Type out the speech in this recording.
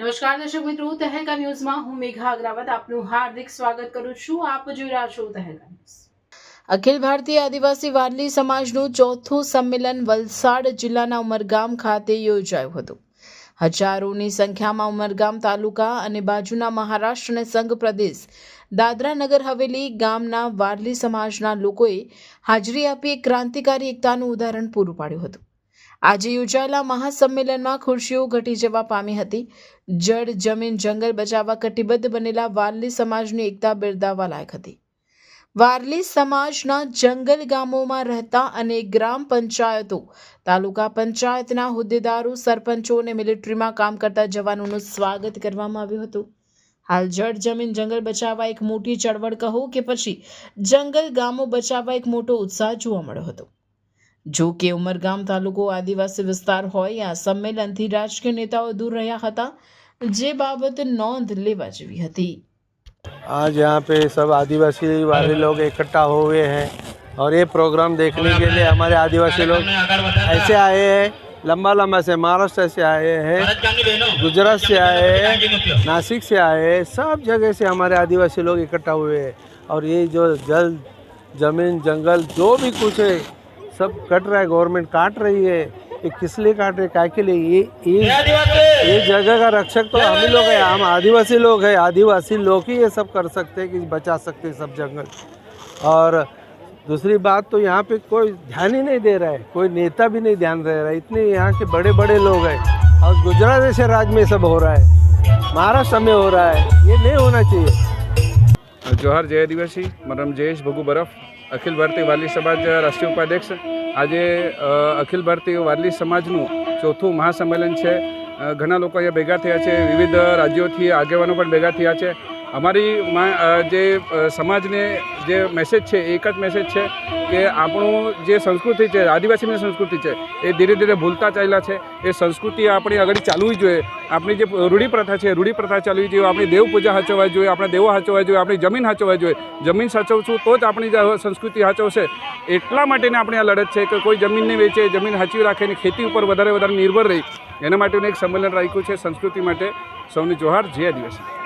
નમસ્કાર દર્શક મિત્રો, તહેલકા ન્યૂઝમાં હું મેઘા અગ્રવાલ આપનું હાર્દિક સ્વાગત કરું છું। આપ જોઈ રહ્યા છો તહેલકા ન્યૂઝ। અખિલ ભારતીય આદિવાસી વારલી સમાજનું ચોથું સંમેલન વલસાડ જિલ્લાના ઉમરગામ ખાતે યોજાયું હતું। હજારોની સંખ્યામાં ઉમરગામ તાલુકા અને બાજુના મહારાષ્ટ્ર અને સંઘ પ્રદેશ દાદરા નગર હવેલી ગામના વારલી સમાજના લોકોએ હાજરી આપી એક ક્રાંતિકારી એકતાનું ઉદાહરણ પૂરું પાડ્યું હતું। આજે યોજાયેલા મહાસંમેલનમાં ખુરશીઓ ઘટી જવા પામી હતી। જળ જમીન જંગલ બચાવવા કટિબદ્ધ બનેલા વારલી સમાજની એકતા બિરદાવવા લાયક હતી। વારલી સમાજના જંગલ ગામોમાં રહેતા અને ગ્રામ પંચાયતો તાલુકા પંચાયતના હોદ્દેદારો સરપંચો અને મિલિટરીમાં કામ કરતા જવાનોનું સ્વાગત કરવામાં આવ્યું હતું। હાલ જળ જમીન જંગલ બચાવવા એક મોટી ચળવળ કહો કે પછી જંગલ ગામો બચાવવા એક મોટો ઉત્સાહ જોવા મળ્યો હતો। જો કે ઉમરગામ તાલુકો આદિવાસી વિસ્તાર હોય આ સંમેલનથી રાજકીય નેતાઓ દૂર રહ્યા હતા, જે બાબત નોંધ લેવા જેવી હતી। आज यहाँ पे सब आदिवासी वाले लोग इकट्ठा हुए हैं और ये प्रोग्राम देखने के लिए हमारे आदिवासी लोग ऐसे आए हैं, लंबा लंबा से महाराष्ट्र से आए हैं, गुजरात से आए हैं, नासिक से आए हैं, सब जगह से हमारे आदिवासी लोग इकट्ठा हुए हैं। और ये जो जल जमीन जंगल जो भी कुछ है सब कट रहा है, गवर्नमेंट काट रही है। ये किस लिए काट रहे, क्या के लिए? ये जगह का रक्षक तो हम ही लोग हैं, हम आदिवासी लोग हैं। आदिवासी लोग ही ये सब कर सकते हैं कि बचा सकते हैं सब जंगल। और दूसरी बात तो यहाँ पे कोई ध्यान ही नहीं दे रहा है, कोई नेता भी नहीं ध्यान दे रहा है। इतने यहाँ के बड़े बड़े लोग हैं और गुजरात जैसे राज्य में सब हो रहा है, महाराष्ट्र में हो रहा है, ये नहीं होना चाहिए। जोहार जय आदिवासी। मरम जयेश भगू बरफ, अखिल भारतीय वारली समाज राष्ट्रीय उपाध्यक्ष। आज अखिल भारतीय वारली समाजનું ચોથું મહાસંમેલન છે। ઘણા લોકો અહીંયા ભેગા થયા છે, વિવિધ રાજ્યોથી આગેવાનો પણ ભેગા થયા છે। અમારી જે સમાજને જે મેસેજ છે એક જ મેસેજ છે કે આપણું જે સંસ્કૃતિ છે, આદિવાસીની સંસ્કૃતિ છે, એ ધીરે ધીરે ભૂલતા ચાલ્યા છે। એ સંસ્કૃતિ આપણી આગળ ચાલવી જોઈએ। આપણી જે રૂઢિપ્રથા છે, રૂઢિપ્રથા ચાલવી જોઈએ। આપણી દેવ પૂજા સાચવવા જોઈએ, આપણે દેવો સાચવવા જોઈએ, આપણી જમીન સાચવવા જોઈએ। જમીન સાચવશું તો જ આપણી સંસ્કૃતિ સાચવશે। એટલા માટેની આપણી આ લડત છે કે કોઈ જમીન નહીં વેચે, જમીન સાચવી રાખે અને ખેતી ઉપર વધારે નિર્ભર રહી, એના માટેનું એક સંમેલન રાખ્યું છે। સંસ્કૃતિ માટે સૌની જોહાર, જય આદિવાસી।